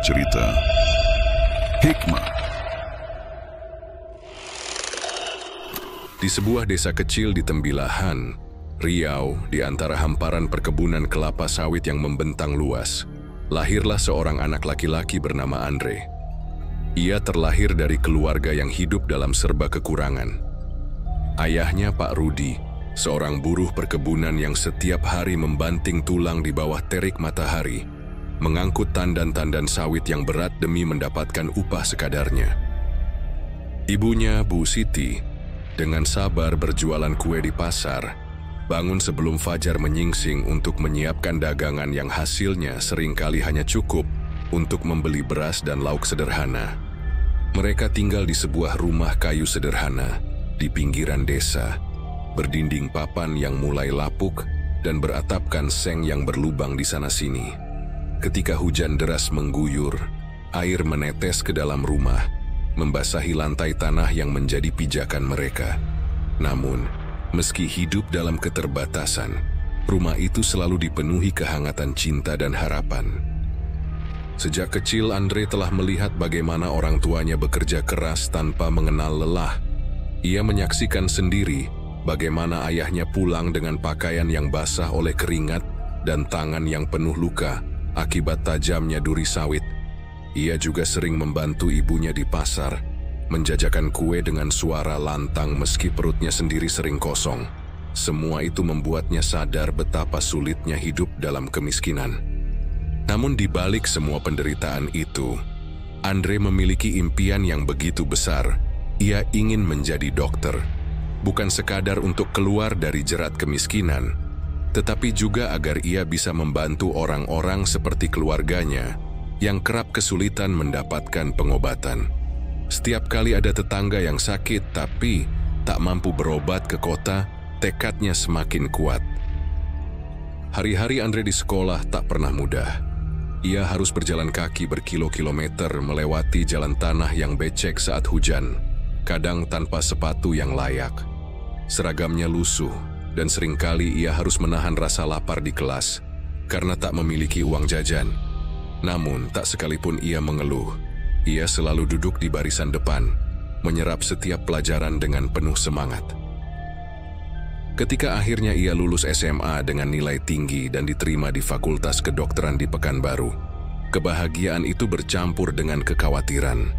cerita hikmah. Di sebuah desa kecil di Tembilahan, Riau, di antara hamparan perkebunan kelapa sawit yang membentang luas, lahirlah seorang anak laki-laki bernama Andre. Ia terlahir dari keluarga yang hidup dalam serba kekurangan. Ayahnya, Pak Rudi, seorang buruh perkebunan yang setiap hari membanting tulang di bawah terik matahari, mengangkut tandan-tandan sawit yang berat demi mendapatkan upah sekadarnya. Ibunya, Bu Siti, dengan sabar berjualan kue di pasar, bangun sebelum fajar menyingsing untuk menyiapkan dagangan yang hasilnya seringkali hanya cukup untuk membeli beras dan lauk sederhana. Mereka tinggal di sebuah rumah kayu sederhana di pinggiran desa, berdinding papan yang mulai lapuk dan beratapkan seng yang berlubang di sana-sini. Ketika hujan deras mengguyur, air menetes ke dalam rumah, membasahi lantai tanah yang menjadi pijakan mereka. Namun, meski hidup dalam keterbatasan, rumah itu selalu dipenuhi kehangatan cinta dan harapan. Sejak kecil, Andre telah melihat bagaimana orang tuanya bekerja keras tanpa mengenal lelah. Ia menyaksikan sendiri bagaimana ayahnya pulang dengan pakaian yang basah oleh keringat dan tangan yang penuh luka akibat tajamnya duri sawit. Ia juga sering membantu ibunya di pasar, menjajakan kue dengan suara lantang meski perutnya sendiri sering kosong. Semua itu membuatnya sadar betapa sulitnya hidup dalam kemiskinan. Namun di balik semua penderitaan itu, Andre memiliki impian yang begitu besar. Ia ingin menjadi dokter, bukan sekadar untuk keluar dari jerat kemiskinan, tetapi juga agar ia bisa membantu orang-orang seperti keluarganya yang kerap kesulitan mendapatkan pengobatan. Setiap kali ada tetangga yang sakit tapi tak mampu berobat ke kota, tekadnya semakin kuat. Hari-hari Andre di sekolah tak pernah mudah. Ia harus berjalan kaki berkilo-kilometer melewati jalan tanah yang becek saat hujan, kadang tanpa sepatu yang layak. Seragamnya lusuh, dan seringkali ia harus menahan rasa lapar di kelas karena tak memiliki uang jajan. Namun, tak sekalipun ia mengeluh, ia selalu duduk di barisan depan, menyerap setiap pelajaran dengan penuh semangat. Ketika akhirnya ia lulus SMA dengan nilai tinggi dan diterima di Fakultas Kedokteran di Pekanbaru, kebahagiaan itu bercampur dengan kekhawatiran.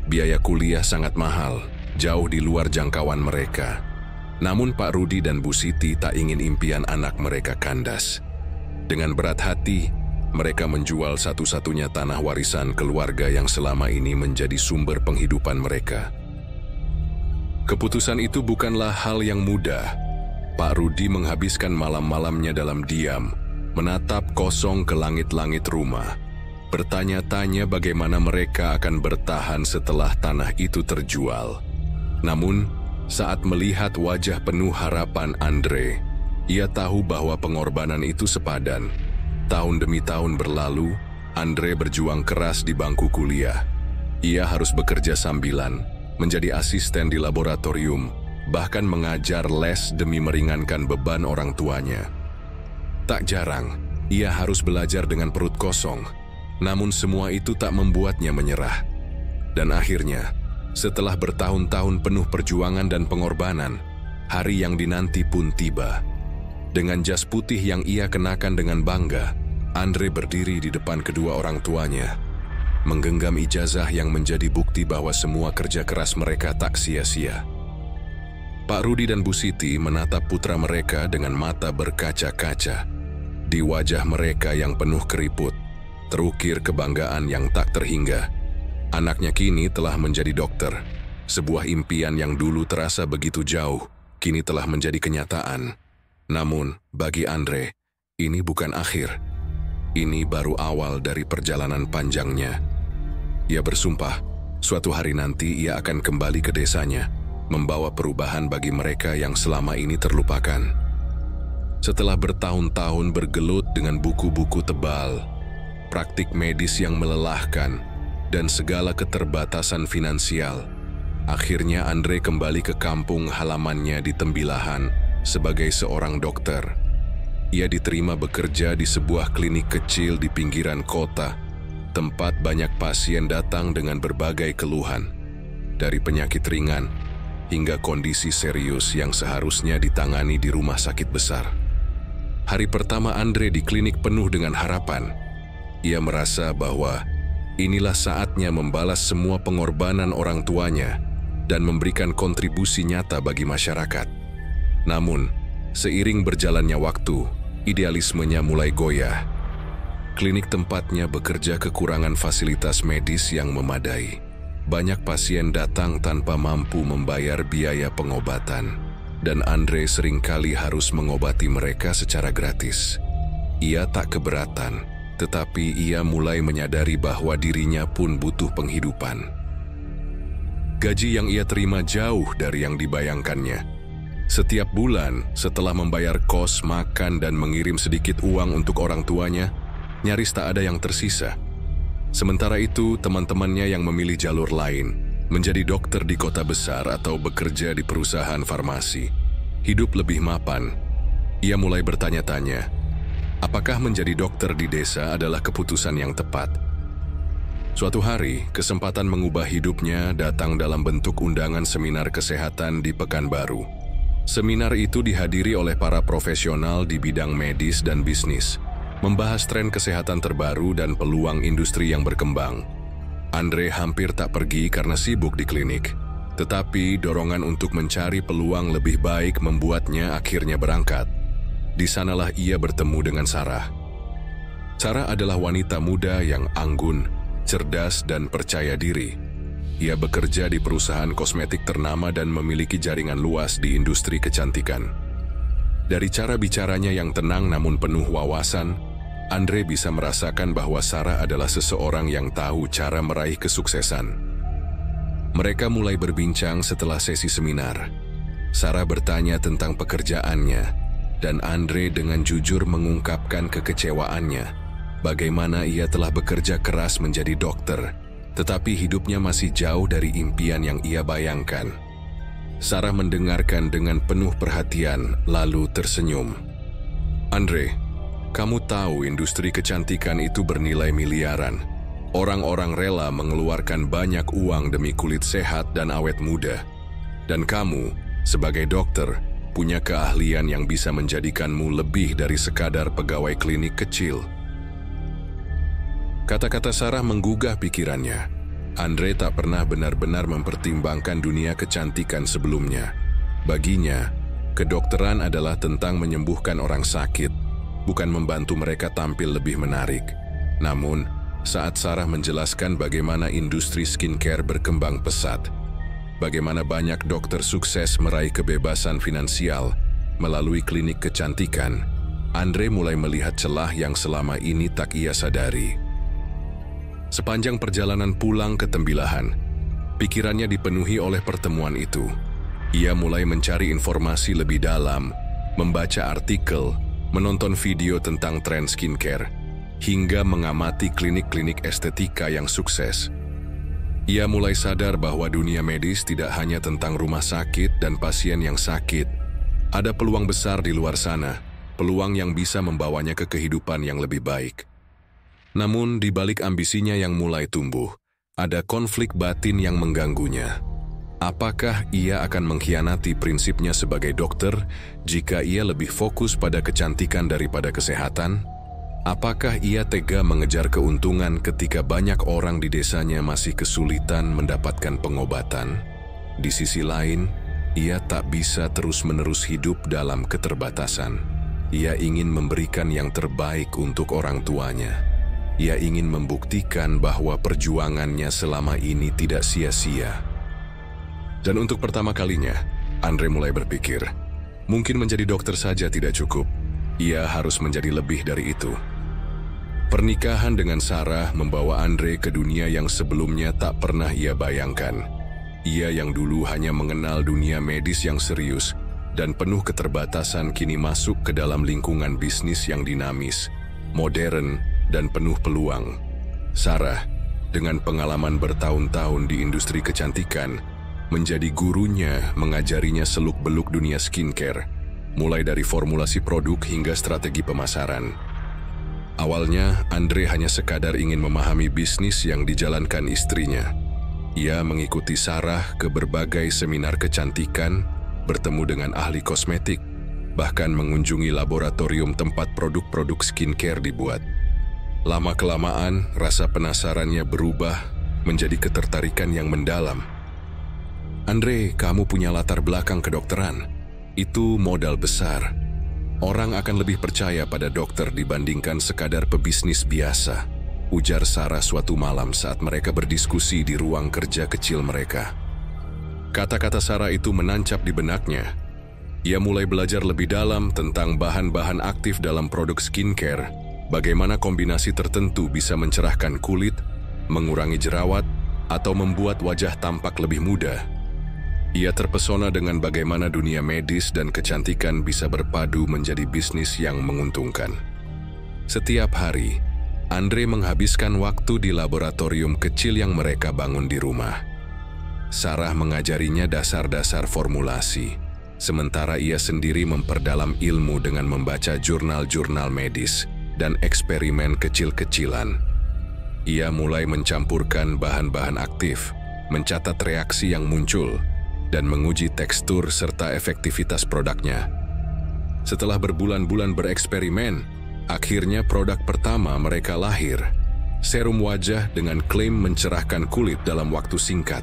Biaya kuliah sangat mahal, jauh di luar jangkauan mereka. Namun Pak Rudi dan Bu Siti tak ingin impian anak mereka kandas. Dengan berat hati, mereka menjual satu-satunya tanah warisan keluarga yang selama ini menjadi sumber penghidupan mereka. Keputusan itu bukanlah hal yang mudah. Pak Rudi menghabiskan malam-malamnya dalam diam, menatap kosong ke langit-langit rumah, bertanya-tanya bagaimana mereka akan bertahan setelah tanah itu terjual. Namun, saat melihat wajah penuh harapan Andre, ia tahu bahwa pengorbanan itu sepadan. Tahun demi tahun berlalu, Andre berjuang keras di bangku kuliah. Ia harus bekerja sambilan, menjadi asisten di laboratorium, bahkan mengajar les demi meringankan beban orang tuanya. Tak jarang, ia harus belajar dengan perut kosong. Namun semua itu tak membuatnya menyerah. Dan akhirnya, setelah bertahun-tahun penuh perjuangan dan pengorbanan, hari yang dinanti pun tiba. Dengan jas putih yang ia kenakan dengan bangga, Andre berdiri di depan kedua orang tuanya, menggenggam ijazah yang menjadi bukti bahwa semua kerja keras mereka tak sia-sia. Pak Rudi dan Bu Siti menatap putra mereka dengan mata berkaca-kaca. Di wajah mereka yang penuh keriput, terukir kebanggaan yang tak terhingga. Anaknya kini telah menjadi dokter. Sebuah impian yang dulu terasa begitu jauh, kini telah menjadi kenyataan. Namun, bagi Andre, ini bukan akhir. Ini baru awal dari perjalanan panjangnya. Ia bersumpah, suatu hari nanti ia akan kembali ke desanya, membawa perubahan bagi mereka yang selama ini terlupakan. Setelah bertahun-tahun bergelut dengan buku-buku tebal, praktik medis yang melelahkan, dan segala keterbatasan finansial, akhirnya Andre kembali ke kampung halamannya di Tembilahan sebagai seorang dokter. Ia diterima bekerja di sebuah klinik kecil di pinggiran kota tempat banyak pasien datang dengan berbagai keluhan, dari penyakit ringan hingga kondisi serius yang seharusnya ditangani di rumah sakit besar. Hari pertama Andre di klinik penuh dengan harapan. Ia merasa bahwa inilah saatnya membalas semua pengorbanan orang tuanya dan memberikan kontribusi nyata bagi masyarakat. Namun, seiring berjalannya waktu, idealismenya mulai goyah. Klinik tempatnya bekerja kekurangan fasilitas medis yang memadai. Banyak pasien datang tanpa mampu membayar biaya pengobatan, dan Andre seringkali harus mengobati mereka secara gratis. Ia tak keberatan, tetapi ia mulai menyadari bahwa dirinya pun butuh penghidupan. Gaji yang ia terima jauh dari yang dibayangkannya. Setiap bulan, setelah membayar kos, makan, dan mengirim sedikit uang untuk orang tuanya, nyaris tak ada yang tersisa. Sementara itu, teman-temannya yang memilih jalur lain, menjadi dokter di kota besar atau bekerja di perusahaan farmasi, hidup lebih mapan. Ia mulai bertanya-tanya, apakah menjadi dokter di desa adalah keputusan yang tepat? Suatu hari, kesempatan mengubah hidupnya datang dalam bentuk undangan seminar kesehatan di Pekanbaru. Seminar itu dihadiri oleh para profesional di bidang medis dan bisnis, membahas tren kesehatan terbaru dan peluang industri yang berkembang. Andre hampir tak pergi karena sibuk di klinik, tetapi dorongan untuk mencari peluang lebih baik membuatnya akhirnya berangkat. Di sanalah ia bertemu dengan Sarah. Sarah adalah wanita muda yang anggun, cerdas, dan percaya diri. Ia bekerja di perusahaan kosmetik ternama dan memiliki jaringan luas di industri kecantikan. Dari cara bicaranya yang tenang namun penuh wawasan, Andre bisa merasakan bahwa Sarah adalah seseorang yang tahu cara meraih kesuksesan. Mereka mulai berbincang setelah sesi seminar. Sarah bertanya tentang pekerjaannya, dan Andre dengan jujur mengungkapkan kekecewaannya, bagaimana ia telah bekerja keras menjadi dokter, tetapi hidupnya masih jauh dari impian yang ia bayangkan. Sarah mendengarkan dengan penuh perhatian, lalu tersenyum. Andre, kamu tahu industri kecantikan itu bernilai miliaran. Orang-orang rela mengeluarkan banyak uang demi kulit sehat dan awet muda. Dan kamu, sebagai dokter, punya keahlian yang bisa menjadikanmu lebih dari sekadar pegawai klinik kecil. Kata-kata Sarah menggugah pikirannya. Andre tak pernah benar-benar mempertimbangkan dunia kecantikan sebelumnya. Baginya, kedokteran adalah tentang menyembuhkan orang sakit, bukan membantu mereka tampil lebih menarik. Namun, saat Sarah menjelaskan bagaimana industri skincare berkembang pesat, bagaimana banyak dokter sukses meraih kebebasan finansial melalui klinik kecantikan, Andre mulai melihat celah yang selama ini tak ia sadari. Sepanjang perjalanan pulang ke Tembilahan, pikirannya dipenuhi oleh pertemuan itu. Ia mulai mencari informasi lebih dalam, membaca artikel, menonton video tentang tren skincare, hingga mengamati klinik-klinik estetika yang sukses. Ia mulai sadar bahwa dunia medis tidak hanya tentang rumah sakit dan pasien yang sakit. Ada peluang besar di luar sana, peluang yang bisa membawanya ke kehidupan yang lebih baik. Namun, di balik ambisinya yang mulai tumbuh, ada konflik batin yang mengganggunya. Apakah ia akan mengkhianati prinsipnya sebagai dokter jika ia lebih fokus pada kecantikan daripada kesehatan? Apakah ia tega mengejar keuntungan ketika banyak orang di desanya masih kesulitan mendapatkan pengobatan? Di sisi lain, ia tak bisa terus-menerus hidup dalam keterbatasan. Ia ingin memberikan yang terbaik untuk orang tuanya. Ia ingin membuktikan bahwa perjuangannya selama ini tidak sia-sia. Dan untuk pertama kalinya, Andre mulai berpikir, mungkin menjadi dokter saja tidak cukup. Ia harus menjadi lebih dari itu. Pernikahan dengan Sarah membawa Andre ke dunia yang sebelumnya tak pernah ia bayangkan. Ia yang dulu hanya mengenal dunia medis yang serius dan penuh keterbatasan kini masuk ke dalam lingkungan bisnis yang dinamis, modern, dan penuh peluang. Sarah, dengan pengalaman bertahun-tahun di industri kecantikan, menjadi gurunya mengajarinya seluk-beluk dunia skincare, mulai dari formulasi produk hingga strategi pemasaran. Awalnya, Andre hanya sekadar ingin memahami bisnis yang dijalankan istrinya. Ia mengikuti Sarah ke berbagai seminar kecantikan, bertemu dengan ahli kosmetik, bahkan mengunjungi laboratorium tempat produk-produk skincare dibuat. Lama-kelamaan, rasa penasarannya berubah menjadi ketertarikan yang mendalam. Andre, kamu punya latar belakang kedokteran. Itu modal besar. Orang akan lebih percaya pada dokter dibandingkan sekadar pebisnis biasa, ujar Sarah suatu malam saat mereka berdiskusi di ruang kerja kecil mereka. Kata-kata Sarah itu menancap di benaknya. Ia mulai belajar lebih dalam tentang bahan-bahan aktif dalam produk skincare, bagaimana kombinasi tertentu bisa mencerahkan kulit, mengurangi jerawat, atau membuat wajah tampak lebih muda. Ia terpesona dengan bagaimana dunia medis dan kecantikan bisa berpadu menjadi bisnis yang menguntungkan. Setiap hari, Andre menghabiskan waktu di laboratorium kecil yang mereka bangun di rumah. Sarah mengajarinya dasar-dasar formulasi, sementara ia sendiri memperdalam ilmu dengan membaca jurnal-jurnal medis dan eksperimen kecil-kecilan. Ia mulai mencampurkan bahan-bahan aktif, mencatat reaksi yang muncul, dan menguji tekstur serta efektivitas produknya. Setelah berbulan-bulan bereksperimen, akhirnya produk pertama mereka lahir, serum wajah dengan klaim mencerahkan kulit dalam waktu singkat.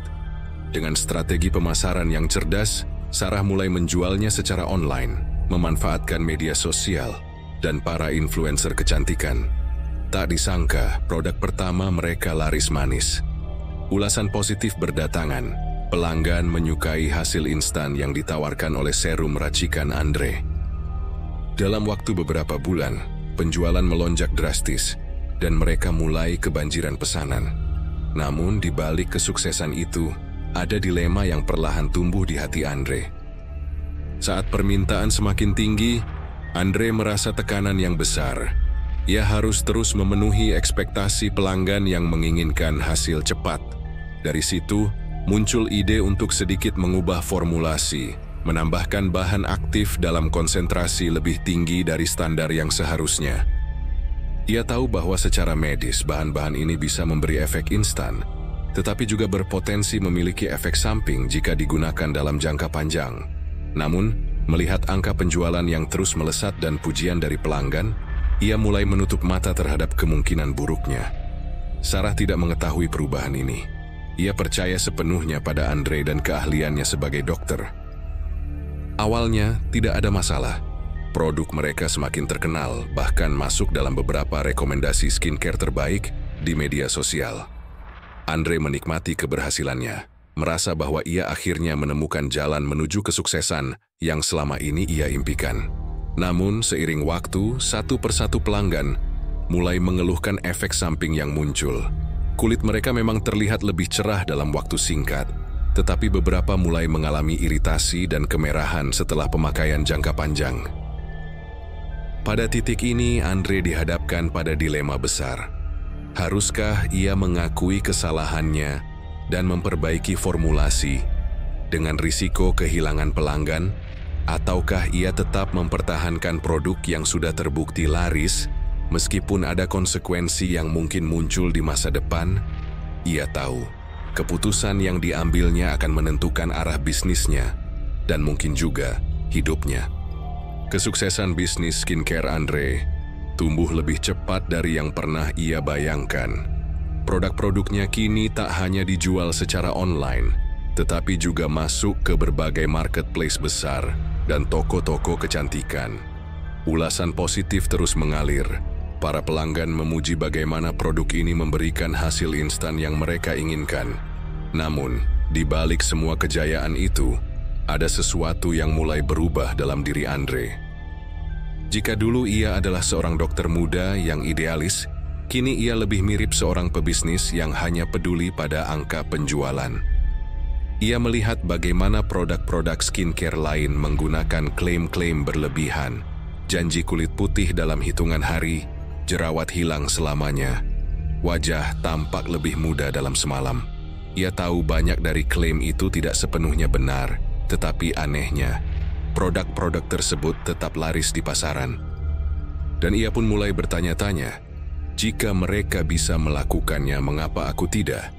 Dengan strategi pemasaran yang cerdas, Sarah mulai menjualnya secara online, memanfaatkan media sosial, dan para influencer kecantikan. Tak disangka, produk pertama mereka laris manis. Ulasan positif berdatangan. Pelanggan menyukai hasil instan yang ditawarkan oleh serum racikan Andre. Dalam waktu beberapa bulan, penjualan melonjak drastis, dan mereka mulai kebanjiran pesanan. Namun, di balik kesuksesan itu, ada dilema yang perlahan tumbuh di hati Andre. Saat permintaan semakin tinggi, Andre merasa tekanan yang besar. Ia harus terus memenuhi ekspektasi pelanggan yang menginginkan hasil cepat. Dari situ, muncul ide untuk sedikit mengubah formulasi, menambahkan bahan aktif dalam konsentrasi lebih tinggi dari standar yang seharusnya. Ia tahu bahwa secara medis bahan-bahan ini bisa memberi efek instan, tetapi juga berpotensi memiliki efek samping jika digunakan dalam jangka panjang. Namun, melihat angka penjualan yang terus melesat dan pujian dari pelanggan, ia mulai menutup mata terhadap kemungkinan buruknya. Sarah tidak mengetahui perubahan ini. Ia percaya sepenuhnya pada Andre dan keahliannya sebagai dokter. Awalnya, tidak ada masalah. Produk mereka semakin terkenal, bahkan masuk dalam beberapa rekomendasi skincare terbaik di media sosial. Andre menikmati keberhasilannya, merasa bahwa ia akhirnya menemukan jalan menuju kesuksesan yang selama ini ia impikan. Namun, seiring waktu, satu persatu pelanggan mulai mengeluhkan efek samping yang muncul. Kulit mereka memang terlihat lebih cerah dalam waktu singkat, tetapi beberapa mulai mengalami iritasi dan kemerahan setelah pemakaian jangka panjang. Pada titik ini, Andre dihadapkan pada dilema besar. Haruskah ia mengakui kesalahannya dan memperbaiki formulasi dengan risiko kehilangan pelanggan, ataukah ia tetap mempertahankan produk yang sudah terbukti laris, meskipun ada konsekuensi yang mungkin muncul di masa depan? Ia tahu, keputusan yang diambilnya akan menentukan arah bisnisnya, dan mungkin juga hidupnya. Kesuksesan bisnis skincare Andre tumbuh lebih cepat dari yang pernah ia bayangkan. Produk-produknya kini tak hanya dijual secara online, tetapi juga masuk ke berbagai marketplace besar dan toko-toko kecantikan. Ulasan positif terus mengalir. Para pelanggan memuji bagaimana produk ini memberikan hasil instan yang mereka inginkan. Namun, di balik semua kejayaan itu, ada sesuatu yang mulai berubah dalam diri Andre. Jika dulu ia adalah seorang dokter muda yang idealis, kini ia lebih mirip seorang pebisnis yang hanya peduli pada angka penjualan. Ia melihat bagaimana produk-produk skincare lain menggunakan klaim-klaim berlebihan, janji kulit putih dalam hitungan hari, jerawat hilang selamanya, wajah tampak lebih muda dalam semalam. Ia tahu banyak dari klaim itu tidak sepenuhnya benar, tetapi anehnya, produk-produk tersebut tetap laris di pasaran. Dan ia pun mulai bertanya-tanya, jika mereka bisa melakukannya, mengapa aku tidak?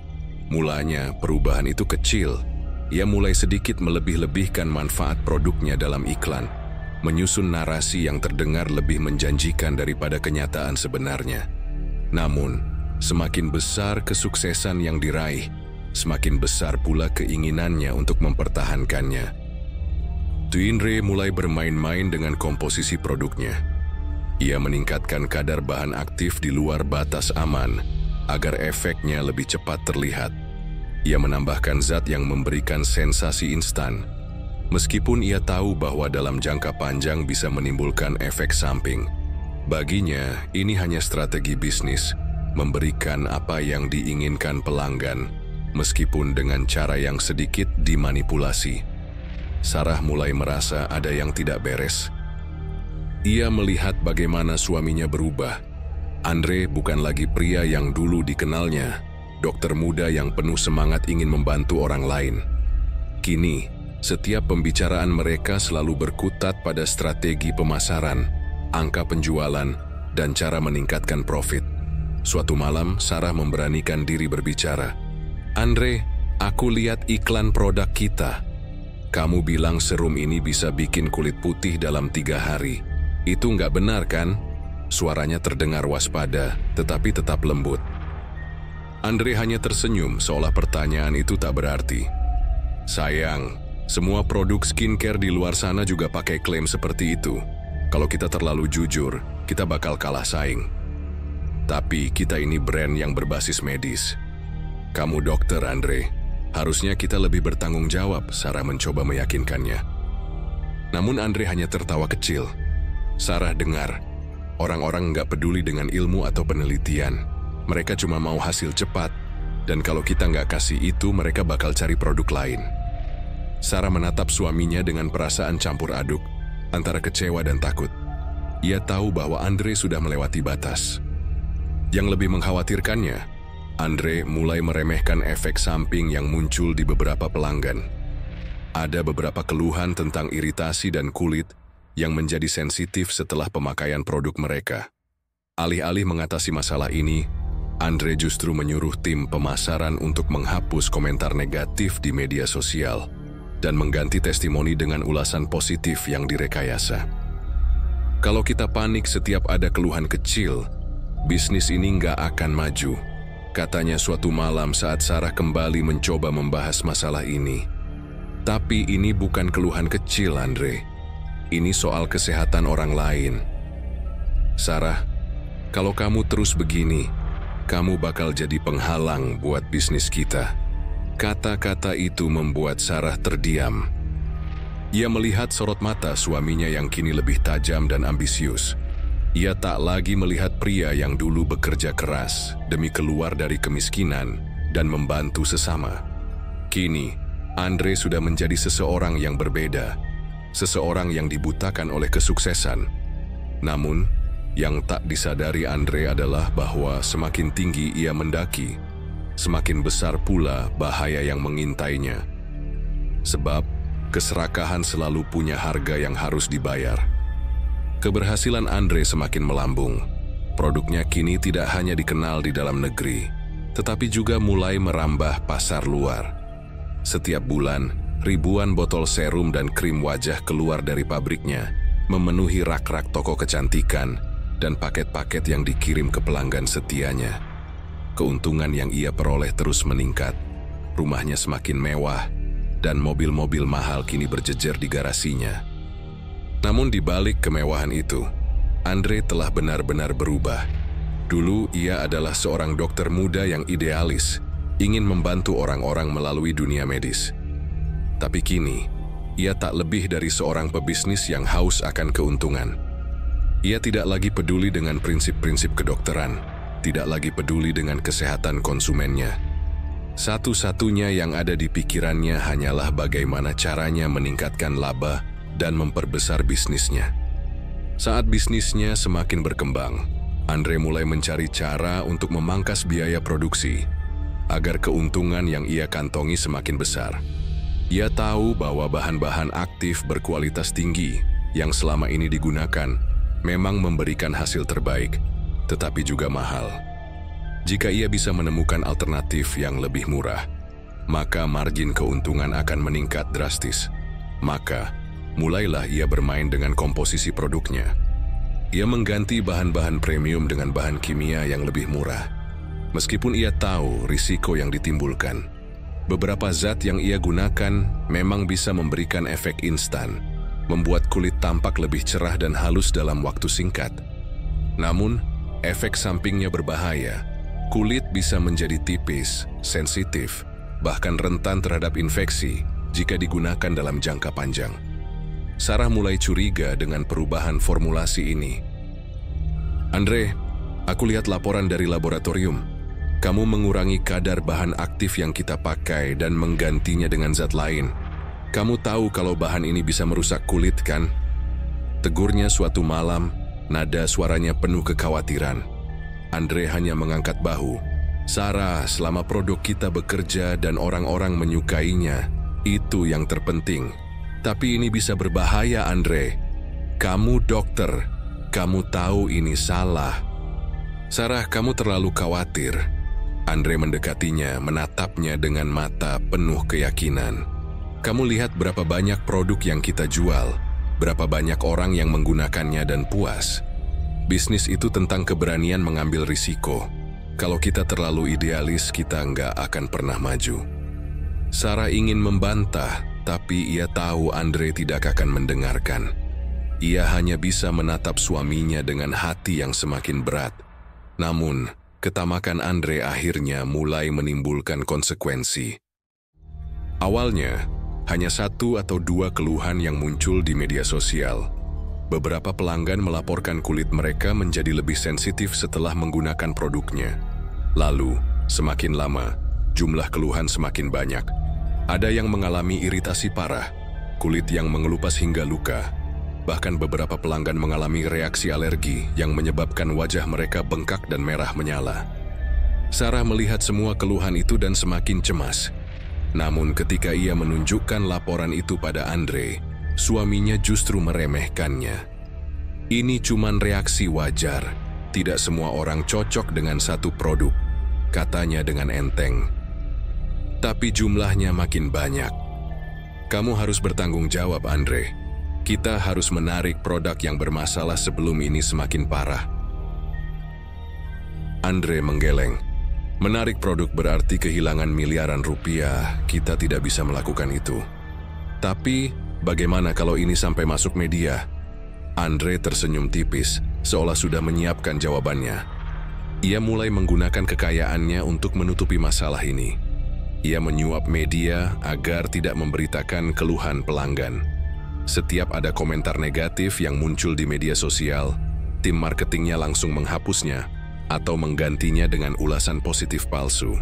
Mulanya perubahan itu kecil. Ia mulai sedikit melebih-lebihkan manfaat produknya dalam iklan, menyusun narasi yang terdengar lebih menjanjikan daripada kenyataan sebenarnya. Namun, semakin besar kesuksesan yang diraih, semakin besar pula keinginannya untuk mempertahankannya. Tuinre mulai bermain-main dengan komposisi produknya. Ia meningkatkan kadar bahan aktif di luar batas aman agar efeknya lebih cepat terlihat. Ia menambahkan zat yang memberikan sensasi instan, meskipun ia tahu bahwa dalam jangka panjang bisa menimbulkan efek samping. Baginya, ini hanya strategi bisnis, memberikan apa yang diinginkan pelanggan, meskipun dengan cara yang sedikit dimanipulasi. Sarah mulai merasa ada yang tidak beres. Ia melihat bagaimana suaminya berubah. Andre bukan lagi pria yang dulu dikenalnya, dokter muda yang penuh semangat ingin membantu orang lain. Kini, setiap pembicaraan mereka selalu berkutat pada strategi pemasaran, angka penjualan, dan cara meningkatkan profit. Suatu malam, Sarah memberanikan diri berbicara. "Andre, aku lihat iklan produk kita. Kamu bilang serum ini bisa bikin kulit putih dalam 3 hari. Itu nggak benar kan?" Suaranya terdengar waspada, tetapi tetap lembut. Andre hanya tersenyum seolah pertanyaan itu tak berarti. "Sayang, semua produk skincare di luar sana juga pakai klaim seperti itu. Kalau kita terlalu jujur, kita bakal kalah saing. Tapi kita ini brand yang berbasis medis. Kamu dokter, Andre. Harusnya kita lebih bertanggung jawab," Sarah mencoba meyakinkannya. Namun Andre hanya tertawa kecil. Sarah dengar, orang-orang nggak peduli dengan ilmu atau penelitian. Mereka cuma mau hasil cepat, dan kalau kita nggak kasih itu, mereka bakal cari produk lain. Sarah menatap suaminya dengan perasaan campur aduk, antara kecewa dan takut. Ia tahu bahwa Andre sudah melewati batas. Yang lebih mengkhawatirkannya, Andre mulai meremehkan efek samping yang muncul di beberapa pelanggan. Ada beberapa keluhan tentang iritasi dan kulit yang menjadi sensitif setelah pemakaian produk mereka. Alih-alih mengatasi masalah ini, Andre justru menyuruh tim pemasaran untuk menghapus komentar negatif di media sosial dan mengganti testimoni dengan ulasan positif yang direkayasa. Kalau kita panik setiap ada keluhan kecil, bisnis ini nggak akan maju, katanya suatu malam saat Sarah kembali mencoba membahas masalah ini. Tapi ini bukan keluhan kecil, Andre. Ini soal kesehatan orang lain. Sarah, kalau kamu terus begini, kamu bakal jadi penghalang buat bisnis kita. Kata-kata itu membuat Sarah terdiam. Ia melihat sorot mata suaminya yang kini lebih tajam dan ambisius. Ia tak lagi melihat pria yang dulu bekerja keras demi keluar dari kemiskinan dan membantu sesama. Kini, Andre sudah menjadi seseorang yang berbeda, seseorang yang dibutakan oleh kesuksesan. Namun, yang tak disadari Andre adalah bahwa semakin tinggi ia mendaki, semakin besar pula bahaya yang mengintainya. Sebab, keserakahan selalu punya harga yang harus dibayar. Keberhasilan Andre semakin melambung. Produknya kini tidak hanya dikenal di dalam negeri, tetapi juga mulai merambah pasar luar. Setiap bulan, ribuan botol serum dan krim wajah keluar dari pabriknya, memenuhi rak-rak toko kecantikan dan paket-paket yang dikirim ke pelanggan setianya. Keuntungan yang ia peroleh terus meningkat. Rumahnya semakin mewah, dan mobil-mobil mahal kini berjejer di garasinya. Namun di balik kemewahan itu, Andre telah benar-benar berubah. Dulu ia adalah seorang dokter muda yang idealis, ingin membantu orang-orang melalui dunia medis. Tapi kini, ia tak lebih dari seorang pebisnis yang haus akan keuntungan. Ia tidak lagi peduli dengan prinsip-prinsip kedokteran, tidak lagi peduli dengan kesehatan konsumennya. Satu-satunya yang ada di pikirannya hanyalah bagaimana caranya meningkatkan laba dan memperbesar bisnisnya. Saat bisnisnya semakin berkembang, Andre mulai mencari cara untuk memangkas biaya produksi agar keuntungan yang ia kantongi semakin besar. Ia tahu bahwa bahan-bahan aktif berkualitas tinggi yang selama ini digunakan memang memberikan hasil terbaik, tetapi juga mahal. Jika ia bisa menemukan alternatif yang lebih murah, maka margin keuntungan akan meningkat drastis. Maka, mulailah ia bermain dengan komposisi produknya. Ia mengganti bahan-bahan premium dengan bahan kimia yang lebih murah. Meskipun ia tahu risiko yang ditimbulkan, beberapa zat yang ia gunakan memang bisa memberikan efek instan, membuat kulit tampak lebih cerah dan halus dalam waktu singkat. Namun, efek sampingnya berbahaya. Kulit bisa menjadi tipis, sensitif, bahkan rentan terhadap infeksi jika digunakan dalam jangka panjang. Sarah mulai curiga dengan perubahan formulasi ini. "Andre, aku lihat laporan dari laboratorium. Kamu mengurangi kadar bahan aktif yang kita pakai dan menggantinya dengan zat lain. Kamu tahu kalau bahan ini bisa merusak kulit, kan?" Tegurnya suatu malam, nada suaranya penuh kekhawatiran. Andre hanya mengangkat bahu. "Sarah, selama produk kita bekerja dan orang-orang menyukainya, itu yang terpenting. Tapi ini bisa berbahaya, Andre. Kamu dokter, kamu tahu ini salah." "Sarah, kamu terlalu khawatir." Andre mendekatinya, menatapnya dengan mata penuh keyakinan. "Kamu lihat berapa banyak produk yang kita jual, berapa banyak orang yang menggunakannya dan puas. Bisnis itu tentang keberanian mengambil risiko. Kalau kita terlalu idealis, kita nggak akan pernah maju." Sarah ingin membantah, tapi ia tahu Andre tidak akan mendengarkan. Ia hanya bisa menatap suaminya dengan hati yang semakin berat. Namun, ketamakan Andre akhirnya mulai menimbulkan konsekuensi. Awalnya, hanya 1 atau 2 keluhan yang muncul di media sosial. Beberapa pelanggan melaporkan kulit mereka menjadi lebih sensitif setelah menggunakan produknya. Lalu, semakin lama, jumlah keluhan semakin banyak. Ada yang mengalami iritasi parah, kulit yang mengelupas hingga luka. Bahkan beberapa pelanggan mengalami reaksi alergi yang menyebabkan wajah mereka bengkak dan merah menyala. Sarah melihat semua keluhan itu dan semakin cemas. Namun ketika ia menunjukkan laporan itu pada Andre, suaminya justru meremehkannya. "Ini cuman reaksi wajar. Tidak semua orang cocok dengan satu produk," katanya dengan enteng. "Tapi jumlahnya makin banyak. Kamu harus bertanggung jawab, Andre. Kita harus menarik produk yang bermasalah sebelum ini semakin parah." Andre menggeleng. "Menarik produk berarti kehilangan miliaran rupiah. Kita tidak bisa melakukan itu." "Tapi, bagaimana kalau ini sampai masuk media?" Andre tersenyum tipis, seolah sudah menyiapkan jawabannya. Ia mulai menggunakan kekayaannya untuk menutupi masalah ini. Ia menyuap media agar tidak memberitakan keluhan pelanggan. Setiap ada komentar negatif yang muncul di media sosial, tim marketingnya langsung menghapusnya atau menggantinya dengan ulasan positif palsu.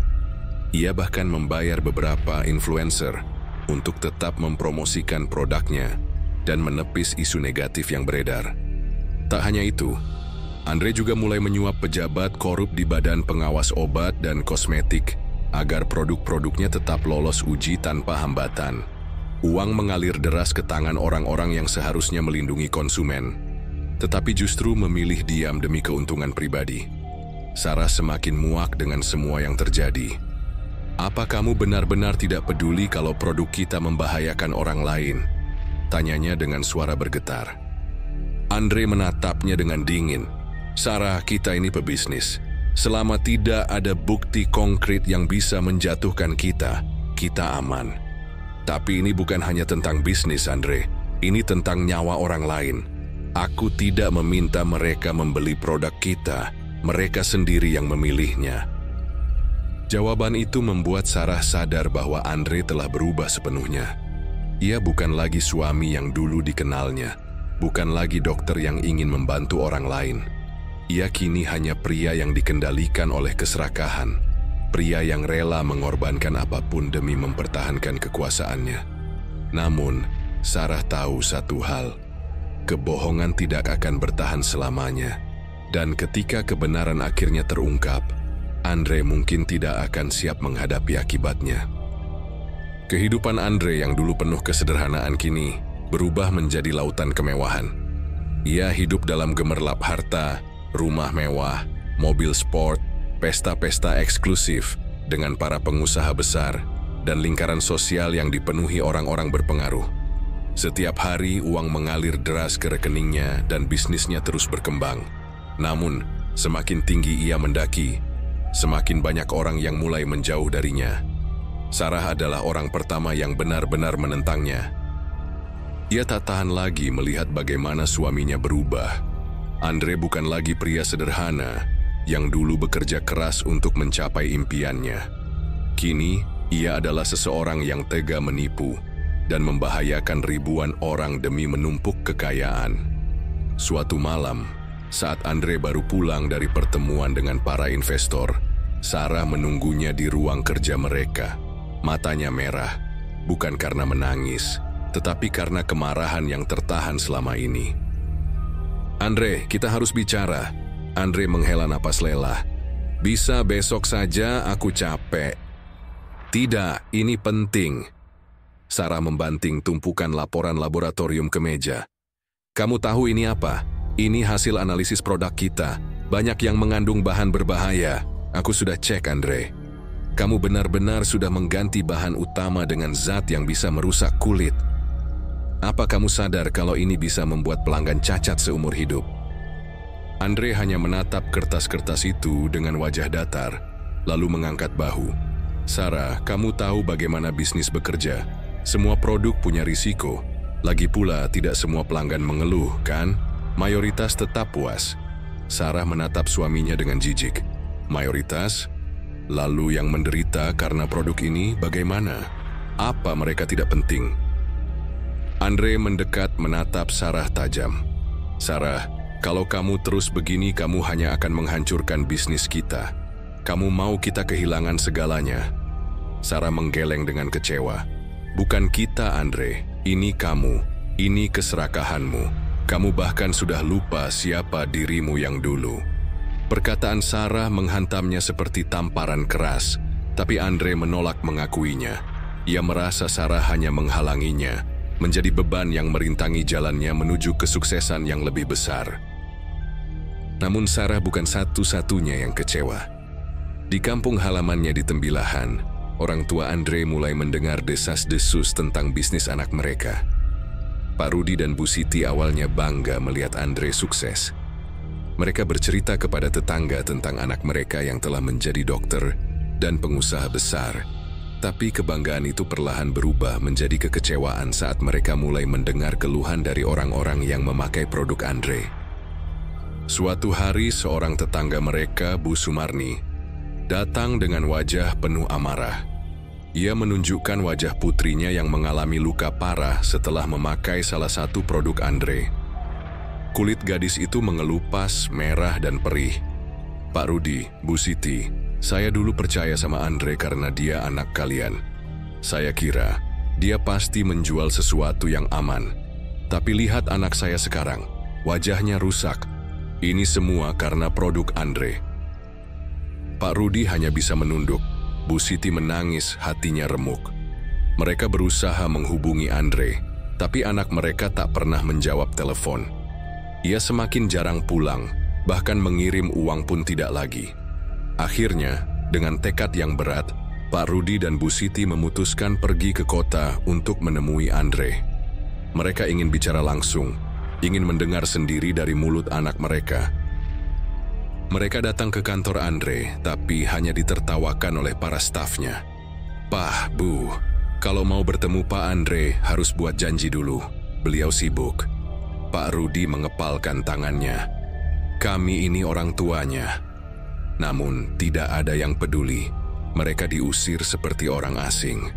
Ia bahkan membayar beberapa influencer untuk tetap mempromosikan produknya dan menepis isu negatif yang beredar. Tak hanya itu, Andre juga mulai menyuap pejabat korup di Badan Pengawas Obat dan Kosmetik agar produk-produknya tetap lolos uji tanpa hambatan. Uang mengalir deras ke tangan orang-orang yang seharusnya melindungi konsumen, tetapi justru memilih diam demi keuntungan pribadi. Sarah semakin muak dengan semua yang terjadi. "Apa kamu benar-benar tidak peduli kalau produk kita membahayakan orang lain?" tanyanya dengan suara bergetar. Andre menatapnya dengan dingin. "Sarah, kita ini pebisnis. Selama tidak ada bukti konkret yang bisa menjatuhkan kita, kita aman. Tapi ini bukan hanya tentang bisnis, Andre. Ini tentang nyawa orang lain. Aku tidak meminta mereka membeli produk kita. Mereka sendiri yang memilihnya." Jawaban itu membuat Sarah sadar bahwa Andre telah berubah sepenuhnya. Ia bukan lagi suami yang dulu dikenalnya, bukan lagi dokter yang ingin membantu orang lain. Ia kini hanya pria yang dikendalikan oleh keserakahan, pria yang rela mengorbankan apapun demi mempertahankan kekuasaannya. Namun, Sarah tahu satu hal, kebohongan tidak akan bertahan selamanya, dan ketika kebenaran akhirnya terungkap, Andre mungkin tidak akan siap menghadapi akibatnya. Kehidupan Andre yang dulu penuh kesederhanaan kini berubah menjadi lautan kemewahan. Ia hidup dalam gemerlap harta, rumah mewah, mobil sport, pesta-pesta eksklusif dengan para pengusaha besar, dan lingkaran sosial yang dipenuhi orang-orang berpengaruh. Setiap hari uang mengalir deras ke rekeningnya dan bisnisnya terus berkembang. Namun, semakin tinggi ia mendaki, semakin banyak orang yang mulai menjauh darinya. Sarah adalah orang pertama yang benar-benar menentangnya. Ia tak tahan lagi melihat bagaimana suaminya berubah. Andre bukan lagi pria sederhana yang dulu bekerja keras untuk mencapai impiannya. Kini, ia adalah seseorang yang tega menipu dan membahayakan ribuan orang demi menumpuk kekayaan. Suatu malam, saat Andre baru pulang dari pertemuan dengan para investor, Sarah menunggunya di ruang kerja mereka. Matanya merah, bukan karena menangis, tetapi karena kemarahan yang tertahan selama ini. "Andre, kita harus bicara." Andre menghela napas lelah. "Bisa besok saja, aku capek." "Tidak, ini penting." Sarah membanting tumpukan laporan laboratorium ke meja. "Kamu tahu ini apa? Ini hasil analisis produk kita. Banyak yang mengandung bahan berbahaya. Aku sudah cek, Andre. Kamu benar-benar sudah mengganti bahan utama dengan zat yang bisa merusak kulit. Apa kamu sadar kalau ini bisa membuat pelanggan cacat seumur hidup?" Andre hanya menatap kertas-kertas itu dengan wajah datar, lalu mengangkat bahu. "Sarah, kamu tahu bagaimana bisnis bekerja. Semua produk punya risiko. Lagi pula tidak semua pelanggan mengeluh, kan? Mayoritas tetap puas." Sarah menatap suaminya dengan jijik. "Mayoritas? Lalu yang menderita karena produk ini bagaimana? Apa mereka tidak penting?" Andre mendekat menatap Sarah tajam. "Sarah, kalau kamu terus begini, kamu hanya akan menghancurkan bisnis kita. Kamu mau kita kehilangan segalanya?" Sarah menggeleng dengan kecewa. "Bukan kita, Andre. Ini kamu. Ini keserakahanmu. Kamu bahkan sudah lupa siapa dirimu yang dulu." Perkataan Sarah menghantamnya seperti tamparan keras, tapi Andre menolak mengakuinya. Ia merasa Sarah hanya menghalanginya, menjadi beban yang merintangi jalannya menuju kesuksesan yang lebih besar. Namun Sarah bukan satu-satunya yang kecewa. Di kampung halamannya di Tembilahan, orang tua Andre mulai mendengar desas-desus tentang bisnis anak mereka. Pak Rudi dan Bu Siti awalnya bangga melihat Andre sukses. Mereka bercerita kepada tetangga tentang anak mereka yang telah menjadi dokter dan pengusaha besar. Tapi kebanggaan itu perlahan berubah menjadi kekecewaan saat mereka mulai mendengar keluhan dari orang-orang yang memakai produk Andre. Suatu hari seorang tetangga mereka, Bu Sumarni, datang dengan wajah penuh amarah. Ia menunjukkan wajah putrinya yang mengalami luka parah setelah memakai salah satu produk Andre. Kulit gadis itu mengelupas, merah dan perih. "Pak Rudi, Bu Siti, saya dulu percaya sama Andre karena dia anak kalian. Saya kira dia pasti menjual sesuatu yang aman. Tapi lihat anak saya sekarang, wajahnya rusak. Ini semua karena produk Andre." Pak Rudi hanya bisa menunduk. Bu Siti menangis, hatinya remuk. Mereka berusaha menghubungi Andre, tapi anak mereka tak pernah menjawab telepon. Ia semakin jarang pulang, bahkan mengirim uang pun tidak lagi. Akhirnya, dengan tekad yang berat, Pak Rudi dan Bu Siti memutuskan pergi ke kota untuk menemui Andre. Mereka ingin bicara langsung, ingin mendengar sendiri dari mulut anak mereka. Mereka datang ke kantor Andre, tapi hanya ditertawakan oleh para stafnya. "Pak, Bu, kalau mau bertemu Pak Andre harus buat janji dulu. Beliau sibuk." Pak Rudi mengepalkan tangannya. "Kami ini orang tuanya." Namun tidak ada yang peduli. Mereka diusir seperti orang asing.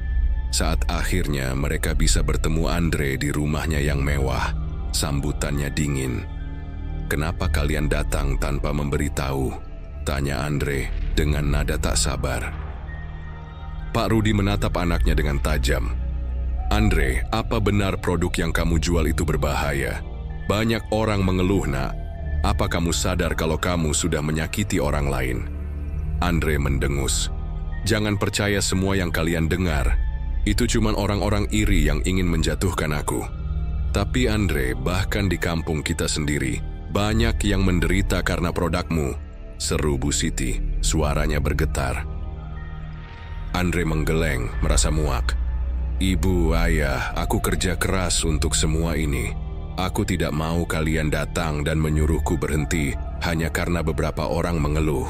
Saat akhirnya mereka bisa bertemu Andre di rumahnya yang mewah, sambutannya dingin. "Kenapa kalian datang tanpa memberitahu?" tanya Andre dengan nada tak sabar. Pak Rudi menatap anaknya dengan tajam. "Andre, apa benar produk yang kamu jual itu berbahaya? Banyak orang mengeluh, Nak. Apa kamu sadar kalau kamu sudah menyakiti orang lain?" Andre mendengus. "Jangan percaya semua yang kalian dengar. Itu cuma orang-orang iri yang ingin menjatuhkan aku." Tapi Andre, bahkan di kampung kita sendiri, banyak yang menderita karena produkmu, seru Bu Siti, suaranya bergetar. Andre menggeleng, merasa muak. Ibu, ayah, aku kerja keras untuk semua ini. Aku tidak mau kalian datang dan menyuruhku berhenti hanya karena beberapa orang mengeluh.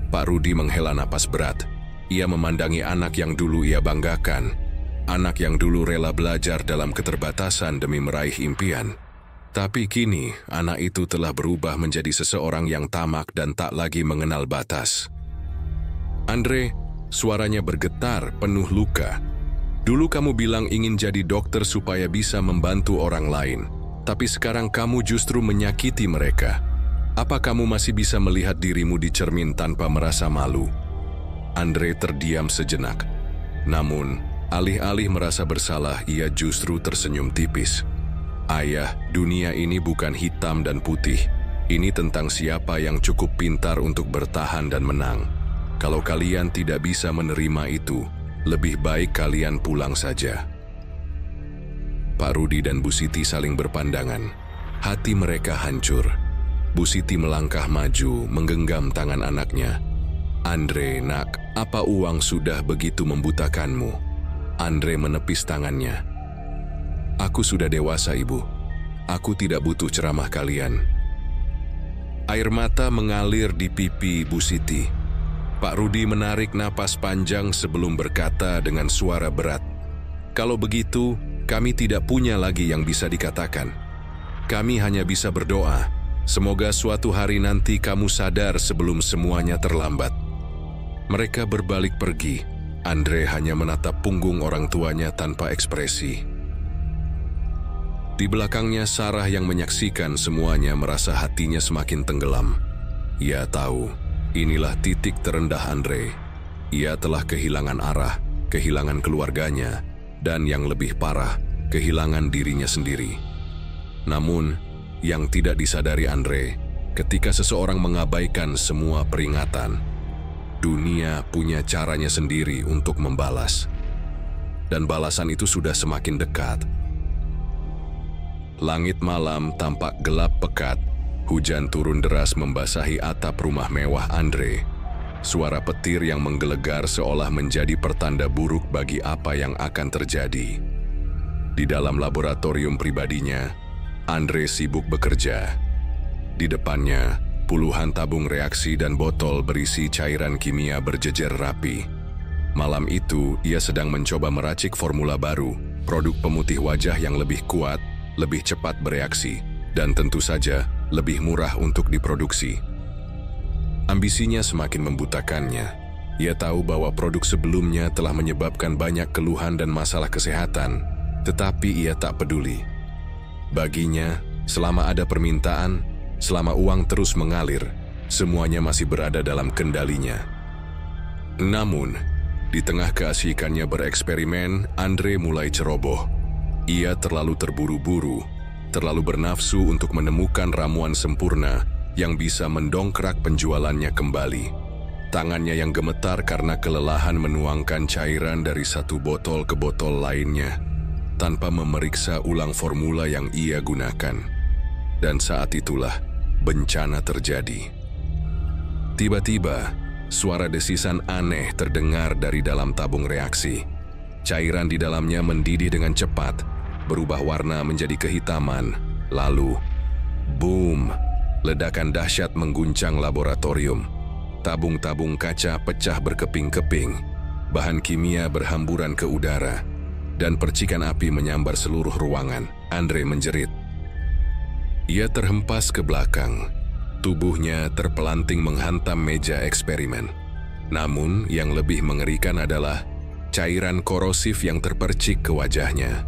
Pak Rudi menghela napas berat. Ia memandangi anak yang dulu ia banggakan. Anak yang dulu rela belajar dalam keterbatasan demi meraih impian. Tapi kini, anak itu telah berubah menjadi seseorang yang tamak dan tak lagi mengenal batas. Andre, suaranya bergetar, penuh luka. Dulu kamu bilang ingin jadi dokter supaya bisa membantu orang lain. Tapi sekarang kamu justru menyakiti mereka. Apa kamu masih bisa melihat dirimu di cermin tanpa merasa malu? Andre terdiam sejenak. Namun, alih-alih merasa bersalah, ia justru tersenyum tipis. Ayah, dunia ini bukan hitam dan putih. Ini tentang siapa yang cukup pintar untuk bertahan dan menang. Kalau kalian tidak bisa menerima itu, lebih baik kalian pulang saja. Pak Rudi dan Bu Siti saling berpandangan. Hati mereka hancur. Bu Siti melangkah maju, menggenggam tangan anaknya. Andre, nak, apa uang sudah begitu membutakanmu? Andre menepis tangannya. Aku sudah dewasa, Ibu. Aku tidak butuh ceramah kalian. Air mata mengalir di pipi Bu Siti. Pak Rudi menarik napas panjang sebelum berkata dengan suara berat. Kalau begitu, kami tidak punya lagi yang bisa dikatakan. Kami hanya bisa berdoa. Semoga suatu hari nanti kamu sadar sebelum semuanya terlambat. Mereka berbalik pergi. Andre hanya menatap punggung orang tuanya tanpa ekspresi. Di belakangnya Sarah yang menyaksikan semuanya merasa hatinya semakin tenggelam. Ia tahu, inilah titik terendah Andre. Ia telah kehilangan arah, kehilangan keluarganya, dan yang lebih parah, kehilangan dirinya sendiri. Namun, yang tidak disadari Andre, ketika seseorang mengabaikan semua peringatan, dunia punya caranya sendiri untuk membalas. Dan balasan itu sudah semakin dekat. Langit malam tampak gelap pekat. Hujan turun deras membasahi atap rumah mewah Andre. Suara petir yang menggelegar seolah menjadi pertanda buruk bagi apa yang akan terjadi. Di dalam laboratorium pribadinya, Andre sibuk bekerja. Di depannya, puluhan tabung reaksi dan botol berisi cairan kimia berjejer rapi. Malam itu, ia sedang mencoba meracik formula baru, produk pemutih wajah yang lebih kuat, lebih cepat bereaksi, dan tentu saja lebih murah untuk diproduksi. Ambisinya semakin membutakannya. Ia tahu bahwa produk sebelumnya telah menyebabkan banyak keluhan dan masalah kesehatan, tetapi ia tak peduli. Baginya, selama ada permintaan, selama uang terus mengalir, semuanya masih berada dalam kendalinya. Namun, di tengah keasikannya bereksperimen, Andre mulai ceroboh. Ia terlalu terburu-buru, terlalu bernafsu untuk menemukan ramuan sempurna yang bisa mendongkrak penjualannya kembali. Tangannya yang gemetar karena kelelahan menuangkan cairan dari satu botol ke botol lainnya, tanpa memeriksa ulang formula yang ia gunakan. Dan saat itulah bencana terjadi. Tiba-tiba, suara desisan aneh terdengar dari dalam tabung reaksi. Cairan di dalamnya mendidih dengan cepat, berubah warna menjadi kehitaman. Lalu, boom! Ledakan dahsyat mengguncang laboratorium. Tabung-tabung kaca pecah berkeping-keping. Bahan kimia berhamburan ke udara. Dan percikan api menyambar seluruh ruangan. Andre menjerit. Ia terhempas ke belakang. Tubuhnya terpelanting menghantam meja eksperimen. Namun, yang lebih mengerikan adalah cairan korosif yang terpercik ke wajahnya.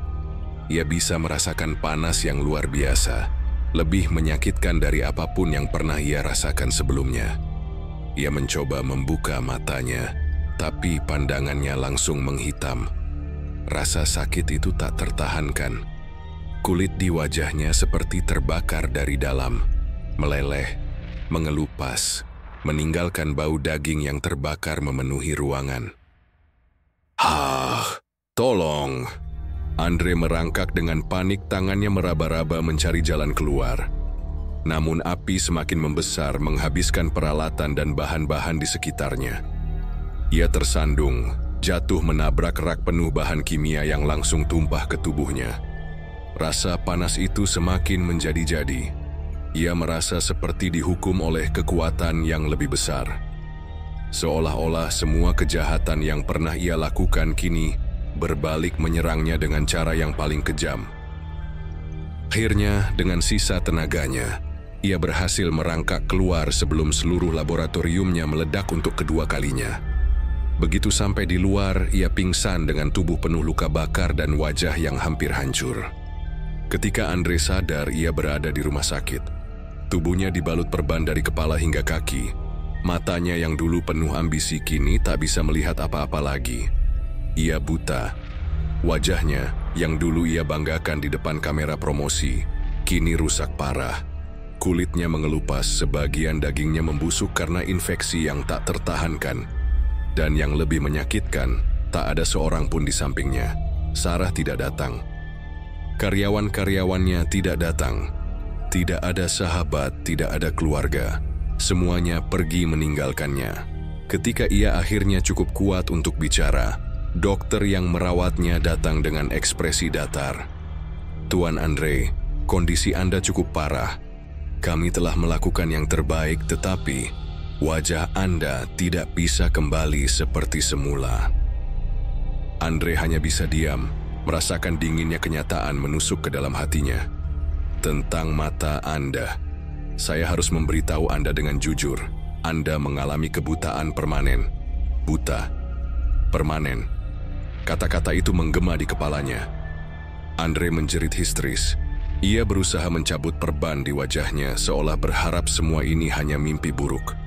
Ia bisa merasakan panas yang luar biasa, lebih menyakitkan dari apapun yang pernah ia rasakan sebelumnya. Ia mencoba membuka matanya, tapi pandangannya langsung menghitam. Rasa sakit itu tak tertahankan. Kulit di wajahnya seperti terbakar dari dalam, meleleh, mengelupas, meninggalkan bau daging yang terbakar memenuhi ruangan. Tolong! Andre merangkak dengan panik, tangannya meraba-raba mencari jalan keluar. Namun api semakin membesar, menghabiskan peralatan dan bahan-bahan di sekitarnya. Ia tersandung, jatuh menabrak rak penuh bahan kimia yang langsung tumpah ke tubuhnya. Rasa panas itu semakin menjadi-jadi. Ia merasa seperti dihukum oleh kekuatan yang lebih besar. Seolah-olah semua kejahatan yang pernah ia lakukan kini berbalik menyerangnya dengan cara yang paling kejam. Akhirnya, dengan sisa tenaganya, ia berhasil merangkak keluar sebelum seluruh laboratoriumnya meledak untuk kedua kalinya. Begitu sampai di luar, ia pingsan dengan tubuh penuh luka bakar dan wajah yang hampir hancur. Ketika Andre sadar, ia berada di rumah sakit. Tubuhnya dibalut perban dari kepala hingga kaki. Matanya yang dulu penuh ambisi kini tak bisa melihat apa-apa lagi. Ia buta. Wajahnya, yang dulu ia banggakan di depan kamera promosi, kini rusak parah. Kulitnya mengelupas, sebagian dagingnya membusuk karena infeksi yang tak tertahankan. Dan yang lebih menyakitkan, tak ada seorang pun di sampingnya. Sarah tidak datang. Karyawan-karyawannya tidak datang. Tidak ada sahabat, tidak ada keluarga. Semuanya pergi meninggalkannya. Ketika ia akhirnya cukup kuat untuk bicara, dokter yang merawatnya datang dengan ekspresi datar. "Tuan Andre, kondisi Anda cukup parah. Kami telah melakukan yang terbaik, tetapi wajah Anda tidak bisa kembali seperti semula." Andre hanya bisa diam, merasakan dinginnya kenyataan menusuk ke dalam hatinya. "Tentang mata Anda, saya harus memberitahu Anda dengan jujur. Anda mengalami kebutaan permanen." Buta. Permanen. Kata-kata itu menggema di kepalanya. Andre menjerit histeris. Ia berusaha mencabut perban di wajahnya seolah berharap semua ini hanya mimpi buruk.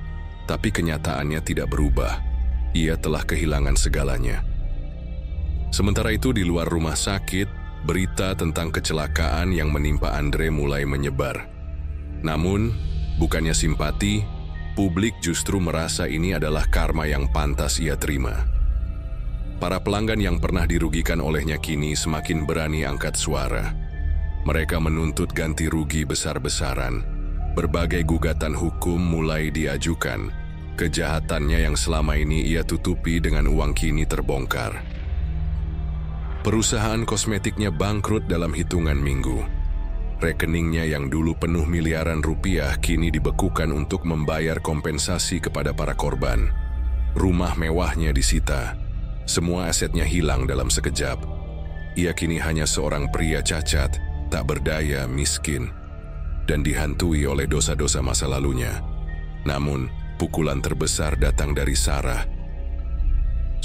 Tapi kenyataannya tidak berubah. Ia telah kehilangan segalanya. Sementara itu di luar rumah sakit, berita tentang kecelakaan yang menimpa Andre mulai menyebar. Namun, bukannya simpati, publik justru merasa ini adalah karma yang pantas ia terima. Para pelanggan yang pernah dirugikan olehnya kini semakin berani angkat suara. Mereka menuntut ganti rugi besar-besaran. Berbagai gugatan hukum mulai diajukan. Kejahatannya yang selama ini ia tutupi dengan uang kini terbongkar. Perusahaan kosmetiknya bangkrut dalam hitungan minggu. Rekeningnya yang dulu penuh miliaran rupiah kini dibekukan untuk membayar kompensasi kepada para korban. Rumah mewahnya disita. Semua asetnya hilang dalam sekejap. Ia kini hanya seorang pria cacat, tak berdaya, miskin, dan dihantui oleh dosa-dosa masa lalunya. Namun, pukulan terbesar datang dari Sarah.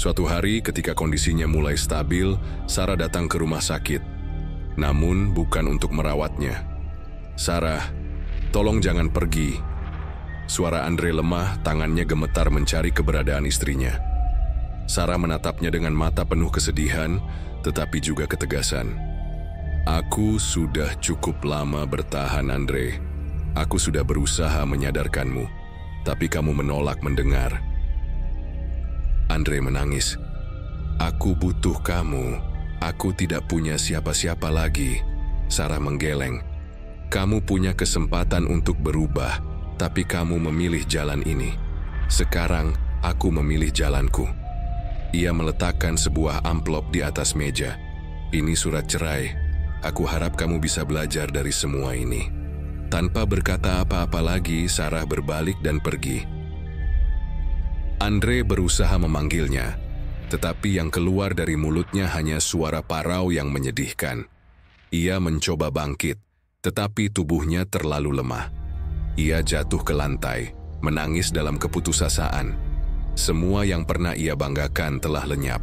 Suatu hari ketika kondisinya mulai stabil, Sarah datang ke rumah sakit. Namun bukan untuk merawatnya. "Sarah, tolong jangan pergi." Suara Andre lemah, tangannya gemetar mencari keberadaan istrinya. Sarah menatapnya dengan mata penuh kesedihan, tetapi juga ketegasan. "Aku sudah cukup lama bertahan, Andre. Aku sudah berusaha menyadarkanmu, tapi kamu menolak mendengar." Andre menangis. "Aku butuh kamu. Aku tidak punya siapa-siapa lagi." Sarah menggeleng. "Kamu punya kesempatan untuk berubah, tapi kamu memilih jalan ini. Sekarang, aku memilih jalanku." Ia meletakkan sebuah amplop di atas meja. "Ini surat cerai. Aku harap kamu bisa belajar dari semua ini." Tanpa berkata apa-apa lagi, Sarah berbalik dan pergi. Andre berusaha memanggilnya, tetapi yang keluar dari mulutnya hanya suara parau yang menyedihkan. Ia mencoba bangkit, tetapi tubuhnya terlalu lemah. Ia jatuh ke lantai, menangis dalam keputusasaan. Semua yang pernah ia banggakan telah lenyap.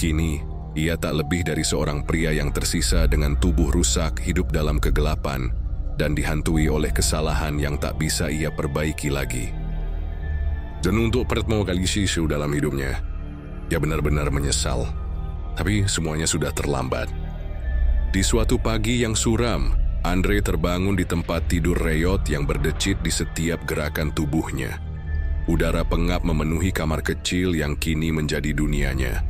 Kini, ia tak lebih dari seorang pria yang tersisa dengan tubuh rusak, hidup dalam kegelapan, dan dihantui oleh kesalahan yang tak bisa ia perbaiki lagi. Dan untuk pertama kali Shishu dalam hidupnya, ia benar-benar menyesal. Tapi semuanya sudah terlambat. Di suatu pagi yang suram, Andre terbangun di tempat tidur reyot yang berdecit di setiap gerakan tubuhnya. Udara pengap memenuhi kamar kecil yang kini menjadi dunianya.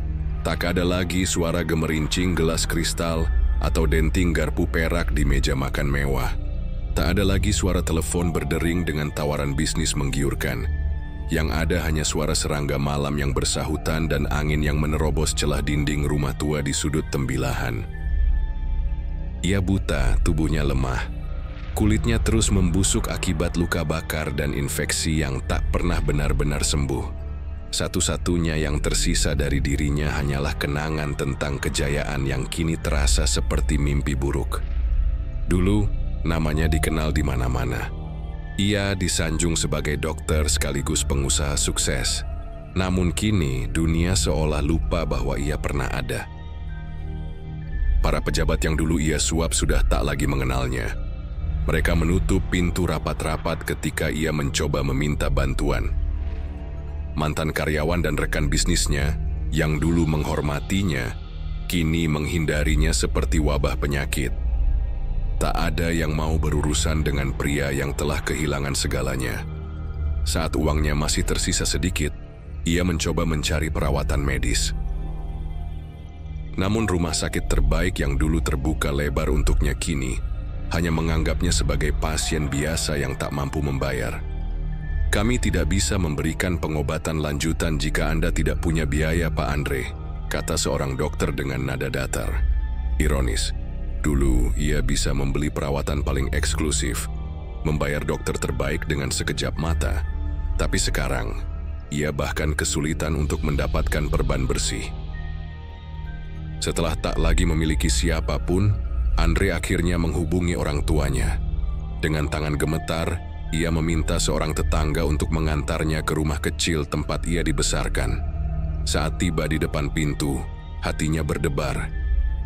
Tak ada lagi suara gemerincing gelas kristal atau denting garpu perak di meja makan mewah. Tak ada lagi suara telepon berdering dengan tawaran bisnis menggiurkan. Yang ada hanya suara serangga malam yang bersahutan dan angin yang menerobos celah dinding rumah tua di sudut tembilahan. Ia buta, tubuhnya lemah. Kulitnya terus membusuk akibat luka bakar dan infeksi yang tak pernah benar-benar sembuh. Satu-satunya yang tersisa dari dirinya hanyalah kenangan tentang kejayaan yang kini terasa seperti mimpi buruk. Dulu, namanya dikenal di mana-mana. Ia disanjung sebagai dokter sekaligus pengusaha sukses. Namun kini, dunia seolah lupa bahwa ia pernah ada. Para pejabat yang dulu ia suap sudah tak lagi mengenalnya. Mereka menutup pintu rapat-rapat ketika ia mencoba meminta bantuan. Mantan karyawan dan rekan bisnisnya yang dulu menghormatinya, kini menghindarinya seperti wabah penyakit. Tak ada yang mau berurusan dengan pria yang telah kehilangan segalanya. Saat uangnya masih tersisa sedikit, ia mencoba mencari perawatan medis. Namun rumah sakit terbaik yang dulu terbuka lebar untuknya kini hanya menganggapnya sebagai pasien biasa yang tak mampu membayar. Kami tidak bisa memberikan pengobatan lanjutan jika Anda tidak punya biaya, Pak Andre, kata seorang dokter dengan nada datar. Ironis, dulu ia bisa membeli perawatan paling eksklusif, membayar dokter terbaik dengan sekejap mata, tapi sekarang ia bahkan kesulitan untuk mendapatkan perban bersih. Setelah tak lagi memiliki siapapun, Andre akhirnya menghubungi orang tuanya. Dengan tangan gemetar, ia meminta seorang tetangga untuk mengantarnya ke rumah kecil tempat ia dibesarkan. Saat tiba di depan pintu, hatinya berdebar.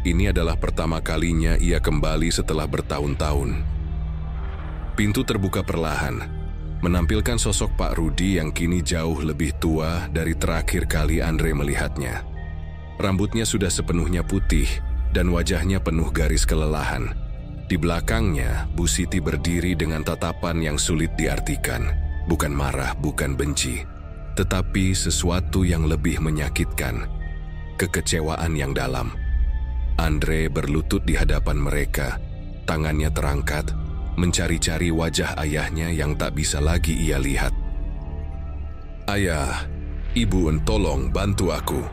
Ini adalah pertama kalinya ia kembali setelah bertahun-tahun. Pintu terbuka perlahan, menampilkan sosok Pak Rudi yang kini jauh lebih tua dari terakhir kali Andre melihatnya. Rambutnya sudah sepenuhnya putih dan wajahnya penuh garis kelelahan. Di belakangnya, Bu Siti berdiri dengan tatapan yang sulit diartikan. Bukan marah, bukan benci, tetapi sesuatu yang lebih menyakitkan. Kekecewaan yang dalam. Andre berlutut di hadapan mereka, tangannya terangkat, mencari-cari wajah ayahnya yang tak bisa lagi ia lihat. "Ayah, Ibu, tolong bantu aku."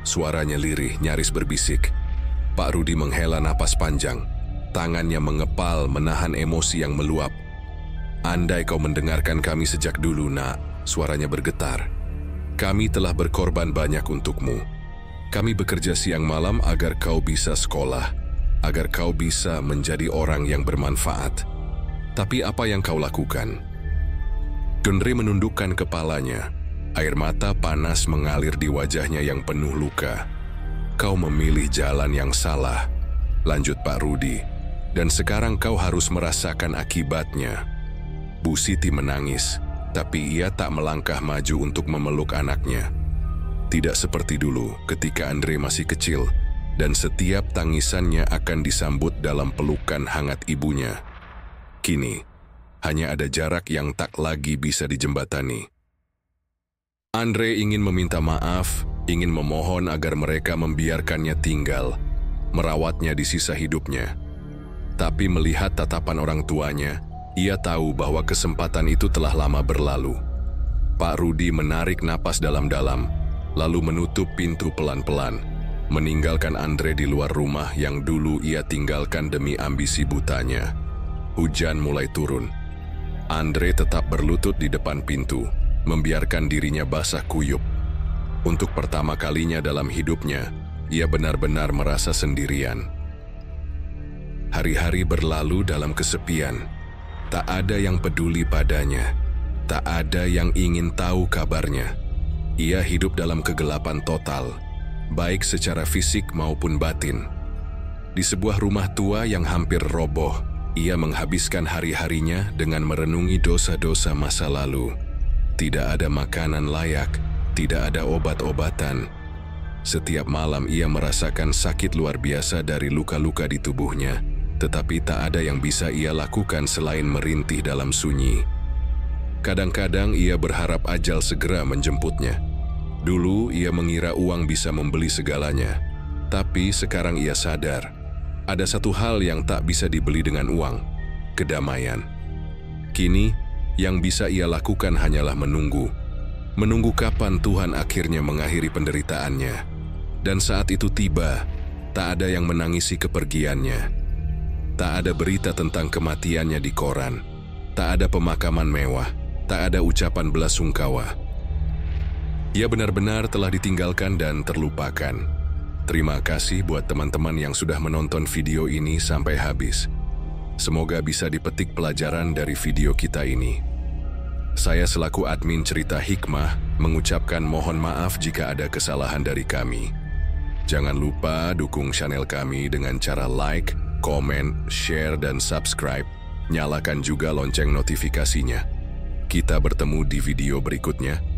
Suaranya lirih, nyaris berbisik. Pak Rudi menghela napas panjang. Tangannya mengepal menahan emosi yang meluap. "Andai kau mendengarkan kami sejak dulu, Nak," suaranya bergetar. "Kami telah berkorban banyak untukmu. Kami bekerja siang malam agar kau bisa sekolah, agar kau bisa menjadi orang yang bermanfaat. Tapi apa yang kau lakukan?" Gunri menundukkan kepalanya. Air mata panas mengalir di wajahnya yang penuh luka. "Kau memilih jalan yang salah," lanjut Pak Rudi. "Dan sekarang kau harus merasakan akibatnya." Bu Siti menangis, tapi ia tak melangkah maju untuk memeluk anaknya. Tidak seperti dulu ketika Andre masih kecil, dan setiap tangisannya akan disambut dalam pelukan hangat ibunya. Kini, hanya ada jarak yang tak lagi bisa dijembatani. Andre ingin meminta maaf, ingin memohon agar mereka membiarkannya tinggal, merawatnya di sisa hidupnya. Tapi melihat tatapan orang tuanya, ia tahu bahwa kesempatan itu telah lama berlalu. Pak Rudi menarik napas dalam-dalam, lalu menutup pintu pelan-pelan, meninggalkan Andre di luar rumah yang dulu ia tinggalkan demi ambisi butanya. Hujan mulai turun. Andre tetap berlutut di depan pintu, membiarkan dirinya basah kuyup. Untuk pertama kalinya dalam hidupnya, ia benar-benar merasa sendirian. Hari-hari berlalu dalam kesepian. Tak ada yang peduli padanya. Tak ada yang ingin tahu kabarnya. Ia hidup dalam kegelapan total, baik secara fisik maupun batin. Di sebuah rumah tua yang hampir roboh, ia menghabiskan hari-harinya dengan merenungi dosa-dosa masa lalu. Tidak ada makanan layak, tidak ada obat-obatan. Setiap malam ia merasakan sakit luar biasa dari luka-luka di tubuhnya, tetapi tak ada yang bisa ia lakukan selain merintih dalam sunyi. Kadang-kadang ia berharap ajal segera menjemputnya. Dulu ia mengira uang bisa membeli segalanya, tapi sekarang ia sadar, ada satu hal yang tak bisa dibeli dengan uang, kedamaian. Kini, yang bisa ia lakukan hanyalah menunggu. Menunggu kapan Tuhan akhirnya mengakhiri penderitaannya. Dan saat itu tiba, tak ada yang menangisi kepergiannya. Tak ada berita tentang kematiannya di koran. Tak ada pemakaman mewah. Tak ada ucapan belasungkawa. Ia benar-benar telah ditinggalkan dan terlupakan. Terima kasih buat teman-teman yang sudah menonton video ini sampai habis. Semoga bisa dipetik pelajaran dari video kita ini. Saya selaku admin cerita hikmah mengucapkan mohon maaf jika ada kesalahan dari kami. Jangan lupa dukung channel kami dengan cara like, komen, share, dan subscribe. Nyalakan juga lonceng notifikasinya. Kita bertemu di video berikutnya.